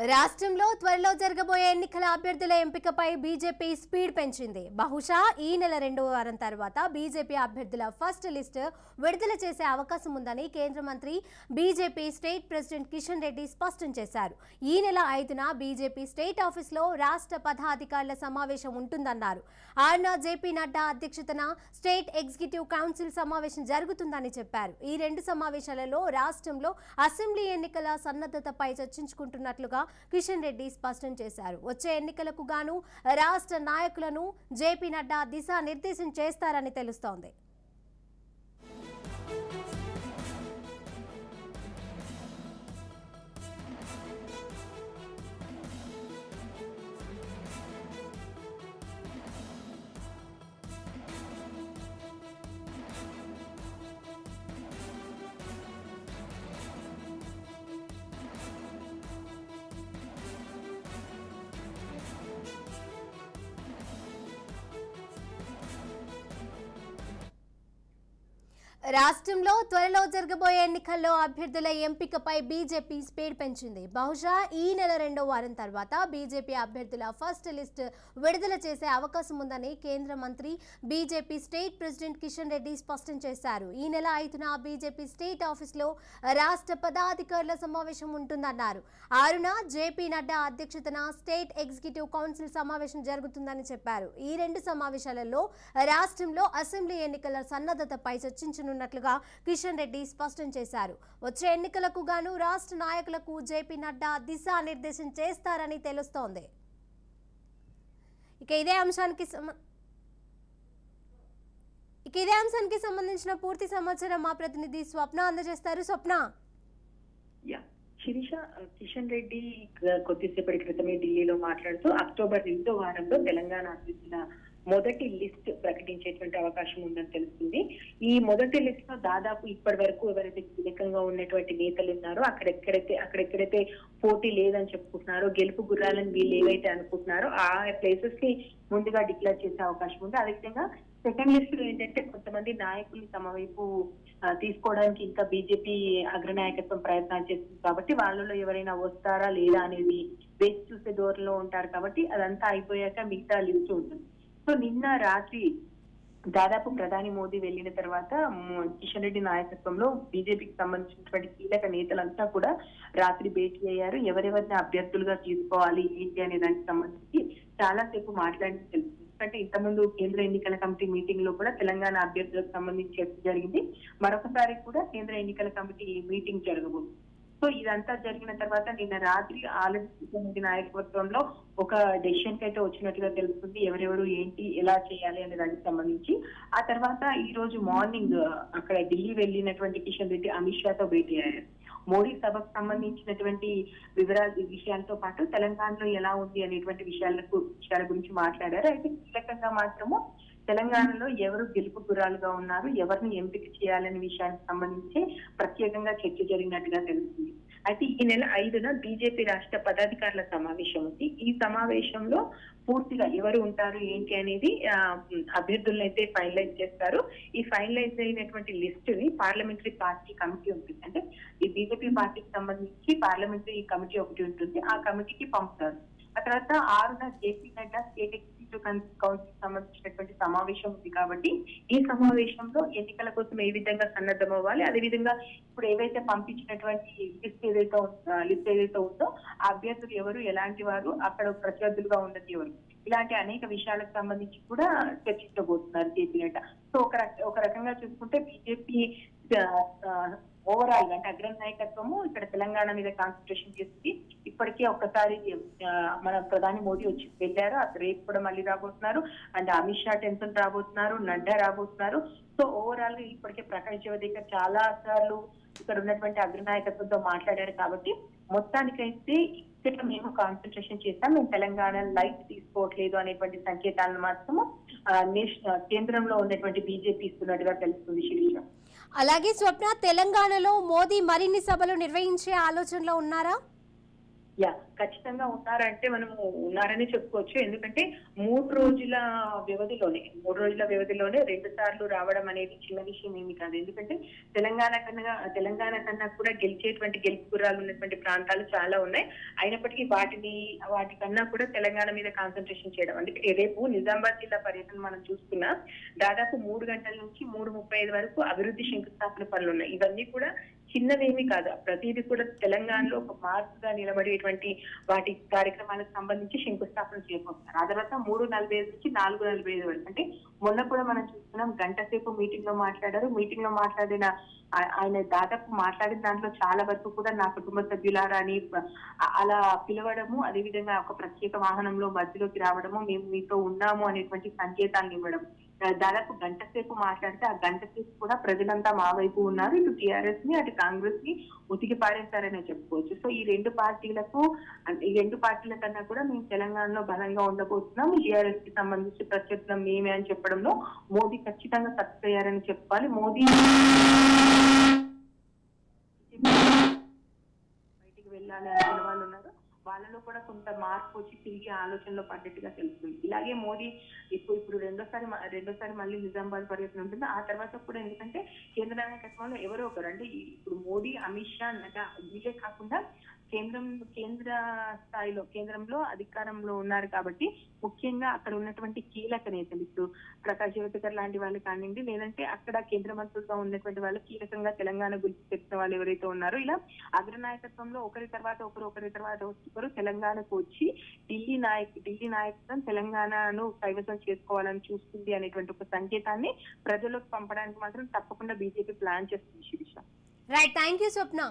రాష్ట్రంలో త్వరలో జరగబోయే ఎన్నికల అభ్యర్థుల ఎంపికపై బీజేపీ స్పీడ్ పెంచింది. బహుశా ఈ నెల 2వ వారం తర్వాత బీజేపీ అభ్యర్థుల ఫస్ట్ లిస్ట్ విడుదల చేసే అవకాశం ఉందని కేంద్ర మంత్రి BJP state president Kishan Reddy స్పష్టం చేశారు. ఈ నెల 5న బీజేపీ స్టేట్ ఆఫీసులో రాష్ట్ర పదాధికారుల సమావేశం ఉంటుందన్నారు. ఆర్నా జేపీ నడ్డా అధ్యక్షతన స్టేట్ ఎగ్జిక్యూటివ్ కౌన్సిల్ సమావేశం జరుగుతుందని చెప్పారు. ఈ రెండు సమావేశాలలో రాష్ట్రంలో అసెంబ్లీ ఎన్నికల సన్నద్ధతపై చర్చించుకుంటున్నట్లుగా కిషన్ రెడ్డి స్పష్టం చేశారు. వచ్చే ఎన్నికలకు గాను రాష్ట్ర నాయకులను జేపీ నడ్డా దిశానిర్దేశం చేస్తారని తెలుస్తోంది. రాష్ట్రంలో త్వరలో జరగబోయే ఎన్నికల్లో అభ్యర్థుల ఎంపికపై బీజేపీ స్పీడ్ పెంచింది. బహుశా ఈ నెల 2వ వారం తర్వాత బీజేపీ అభ్యర్థుల ఫస్ట్ లిస్ట్ విడుదల చేసే అవకాశం ఉందని కేంద్ర మంత్రి BJP state president Kishan Reddy స్పష్టం చేశారు. ఈ నెల 5న బీజేపీ స్టేట్ ఆఫీసులో రాష్ట్ర పదాధికారుల సమావేశం ఉంటుందన్నారు. 6న జేపీ నడ్డా అధ్యక్షతన స్టేట్ ఎగ్జిక్యూటివ్ కౌన్సిల్ సమావేశం జరుగుతుందని చెప్పారు. ఈ రెండు సమావేశాలలో రాష్ట్రంలో అసెంబ్లీ ఎన్నికల సన్నద్ధతపై చర్చించనున్నట్లుగా కిషన్ రెడ్డి స్పష్టం చేశారు. వచ్చే ఎన్నికలకు గాను రాష్ట్ర నాయకులకు జేపీ నడ్డా దిశానిర్దేశం చేస్తారని తెలుస్తోంది. ఇక ఇదే అంశానికి సంబంధించిన పూర్తి సమాచారం మా ప్రతినిధి స్వప్న అందజేస్తారు. స్వప్న, శిరీష, కిషన్ రెడ్డి కొద్దిసేపటి క్రితమే ఢిల్లీలో మాట్లాడుతూ అక్టోబర్ 2వ వారంలో తెలంగాణ అభ్యర్థుల మొదటి లిస్ట్ ప్రకటించేటువంటి అవకాశం ఉందని తెలుస్తుంది. ఈ మొదటి లిస్ట్ లో దాదాపు ఇప్పటి వరకు ఎవరైతే కీలకంగా ఉన్నటువంటి నేతలు ఉన్నారో అక్కడెక్కడైతే పోటీ లేదని చెప్పుకుంటున్నారో, గెలుపు గుర్రాలని వీళ్ళు ఏవైతే అనుకుంటున్నారో ఆ ప్లేసెస్ కి ముందుగా డిక్లేర్ చేసే అవకాశం ఉంది. అదేవిధంగా సెకండ్ లిస్ట్ లో ఏంటంటే కొంతమంది నాయకుల్ని తమ వైపు తీసుకోవడానికి ఇంకా బీజేపీ అగ్రనాయకత్వం ప్రయత్నాలు చేస్తుంది కాబట్టి వాళ్ళలో ఎవరైనా వస్తారా లేదా అనేది వేచి చూసే దూరంలో ఉంటారు కాబట్టి అదంతా అయిపోయాక మిగతా లిస్ట్ ఉంటుంది. సో నిన్న రాత్రి దాదాపు ప్రధాని మోదీ వెళ్లిన తర్వాత కిషన్ రెడ్డి నాయకత్వంలో బీజేపీకి సంబంధించినటువంటి కీలక నేతలంతా కూడా రాత్రి భేటీ అయ్యారు. ఎవరెవరిని అభ్యర్థులుగా తీసుకోవాలి ఏంటి అనే దానికి సంబంధించి చాలా సేపు మాట్లాడి తెలుసు. ఎందుకంటే ఇంతకుముందు కేంద్ర ఎన్నికల కమిటీ మీటింగ్ లో కూడా తెలంగాణ అభ్యర్థులకు సంబంధించి చర్చ జరిగింది. మరొకసారి కూడా కేంద్ర ఎన్నికల కమిటీ మీటింగ్ జరగబోతుంది. సో ఇదంతా జరిగిన తర్వాత నిన్న రాత్రి ఆల్రెడీ నాయకత్వంలో ఒక డెసిషన్ కి అయితే వచ్చినట్టుగా తెలుస్తుంది. ఎవరెవరు ఏంటి ఎలా చేయాలి అనే దానికి సంబంధించి. ఆ తర్వాత ఈ రోజు మార్నింగ్ అక్కడ ఢిల్లీ వెళ్ళినటువంటి కిషన్ రెడ్డి అమిత్ షాతో భేటీ అయ్యారు. మోడీ సభకు సంబంధించినటువంటి విషయాలతో పాటు తెలంగాణలో ఎలా ఉంది అనేటువంటి విషయాల గురించి మాట్లాడారు. అయితే కీలకంగా మాత్రము తెలంగాణలో ఎవరు గెలుపు గుర్రాలుగా ఉన్నారు, ఎవరిని ఎంపిక చేయాలనే విషయానికి సంబంధించి ప్రత్యేకంగా చర్చ జరిగినట్టుగా తెలుస్తుంది. అయితే ఈ నెల 5న బీజేపీ రాష్ట్ర పదాధికారుల సమావేశం ఉంది. ఈ సమావేశంలో పూర్తిగా ఎవరు ఉంటారు ఏంటి అనేది అభ్యర్థులను అయితే ఫైనలైజ్ చేస్తారు. ఈ ఫైనలైజ్ అయినటువంటి లిస్ట్ ని పార్లమెంటరీ పార్టీ కమిటీ ఉంటుంది. అంటే ఈ బీజేపీ పార్టీకి సంబంధించి పార్లమెంటరీ కమిటీ ఒకటి ఉంటుంది. ఆ కమిటీకి పంపుతారు. ఆ తర్వాత 6న JP Nadda state executive council సంబంధించినటువంటి సమావేశం ఉంది కాబట్టి ఈ సమావేశంలో ఎన్నికల కోసం ఏ విధంగా సన్నద్ధం అవ్వాలి, అదేవిధంగా ఇప్పుడు ఏవైతే పంపించినటువంటి లిస్ట్ ఏదైతే ఉందో ఆ అభ్యర్థులు ఎవరు, ఎలాంటి వారు, అక్కడ ప్రత్యర్థులుగా ఉన్నది ఎవరు, ఇలాంటి అనేక విషయాలకు సంబంధించి కూడా చర్చించబోతున్నారు జేపీ నడ్డా. సో ఒక రకంగా చూసుకుంటే బీజేపీ ఓవరాల్ గా అంటే అగ్రనాయకత్వము ఇక్కడ తెలంగాణ మీద కాన్సన్ట్రేషన్ చేస్తుంది. ఇప్పటికే ఒక్కసారి మన ప్రధాని మోదీ వచ్చి వెళ్ళారు. అక్కడ రేపు కూడా మళ్ళీ రాబోతున్నారు. అండ్ అమిత్ షా టెన్షన్ రాబోతున్నారు, నడ్డా రాబోతున్నారు. సో ఓవరాల్ గా ఇప్పటికే ప్రకాష్ జవదేకర్ చాలా సార్లు ఇక్కడ ఉన్నటువంటి అగ్రనాయకత్వంతో మాట్లాడారు. కాబట్టి మొత్తానికైతే ఇక్కడ మేము కాన్సన్ట్రేషన్ చేస్తాం, మేము తెలంగాణ లైట్ తీసుకోవట్లేదు అనేటువంటి సంకేతాలను మాత్రము కేంద్రంలో ఉన్నటువంటి బీజేపీ ఇస్తున్నట్టుగా తెలుస్తుంది. శిరీష, అలాగే స్వప్న, తెలంగాణలో మోదీ మరిన్ని సభలు నిర్వహించే ఆలోచనలో ఉన్నారా? యా, ఖచ్చితంగా ఉన్నారంటే మనము ఉన్నారని చెప్పుకోవచ్చు. ఎందుకంటే 3 రోజుల వ్యవధిలోనే 2 సార్లు రావడం అనేది చిన్న విషయం ఏమి కాదు. ఎందుకంటే తెలంగాణ కన్నా కూడా గెలిచేటువంటి గెలుపు గుర్రాలు ఉన్నటువంటి ప్రాంతాలు చాలా ఉన్నాయి. అయినప్పటికీ వాటికన్నా కూడా తెలంగాణ మీద కాన్సన్ట్రేషన్ చేయడం. అందుకే రేపు నిజామాబాద్ జిల్లా పర్యటన మనం చూసుకున్నా దాదాపు 3 గంటల నుంచి 3:35 వరకు అభివృద్ధి శంకుస్థాపన పనులు ఉన్నాయి. ఇవన్నీ కూడా చిన్నవేమీ కాదు. ప్రతిదీ కూడా తెలంగాణలో ఒక మార్పుగా నిలబడేటువంటి వాటి కార్యక్రమాలకు సంబంధించి శంకుస్థాపన చేయబోతున్నారు. ఆ తర్వాత 3:45 నుంచి 4:45 వరకు, అంటే మొన్న కూడా మనం చూస్తున్నాం, గంట సేపు మీటింగ్ లో మాట్లాడారు. మీటింగ్ లో మాట్లాడిన ఆయన దాదాపు మాట్లాడిన దాంట్లో చాలా వరకు కూడా నా కుటుంబ సభ్యులారా అని అలా పిలవడము, అదేవిధంగా ఒక ప్రత్యేక వాహనంలో మధ్యలోకి రావడము, మేము మీతో ఉన్నాము అనేటువంటి సంకేతాలను ఇవ్వడం. దాదాపు గంట సేపు మాట్లాడితే ఆ గంట సేపు కూడా ప్రజలంతా మా వైపు ఉన్నారు. ఇటు టీఆర్ఎస్ ని అటు కాంగ్రెస్ ని ఉతికి పారేస్తారనే చెప్పుకోవచ్చు. సో ఈ రెండు పార్టీల కన్నా కూడా మేము తెలంగాణలో బలంగా ఉండబోతున్నాం. టీఆర్ఎస్ కి సంబంధించి ప్రత్యర్థులం మేమే అని చెప్పడంలో మోదీ ఖచ్చితంగా సక్సెస్ అయ్యారని చెప్పాలి. మోదీ బయటికి వెళ్ళాలి అనుకున్న వాళ్ళు ఉన్నారు, వాళ్ళలో కూడా కొంత మార్పు వచ్చి తిరిగి ఆలోచనలో పడ్డట్టుగా తెలుస్తుంది. ఇలాగే మోదీ ఇప్పుడు రెండోసారి మళ్ళీ నిజామాబాద్ పర్యటన ఉంటుంది. ఆ తర్వాత కూడా, ఎందుకంటే కేంద్ర నాయకత్వంలో ఎవరో ఒకరు, అంటే ఇప్పుడు మోదీ, అమిత్ షా, నడ్డా వీళ్ళే కాకుండా కేంద్రంలో అధికారంలో ఉన్నారు కాబట్టి ముఖ్యంగా అక్కడ ఉన్నటువంటి కీలక నేతలు, ఇప్పుడు ప్రకాష్ జవదేకర్ లాంటి వాళ్ళు కానివ్వండి, లేదంటే అక్కడ కేంద్ర మంత్రులుగా ఉన్నటువంటి వాళ్ళు, కీలకంగా తెలంగాణ గురించి చెప్పిన వాళ్ళు ఎవరైతే ఉన్నారో, ఇలా అగ్రనాయకత్వంలో ఒకరి తర్వాత ఒకరు తెలంగాణకు వచ్చి ఢిల్లీ నాయకత్వం తెలంగాణను కైవసం చేసుకోవాలని చూస్తుంది అనేటువంటి ఒక సంకేతాన్ని ప్రజలకు పంపడానికి మాత్రం తప్పకుండా బీజేపీ ప్లాన్ చేస్తుంది. Sirisha, right, thank you Swapna.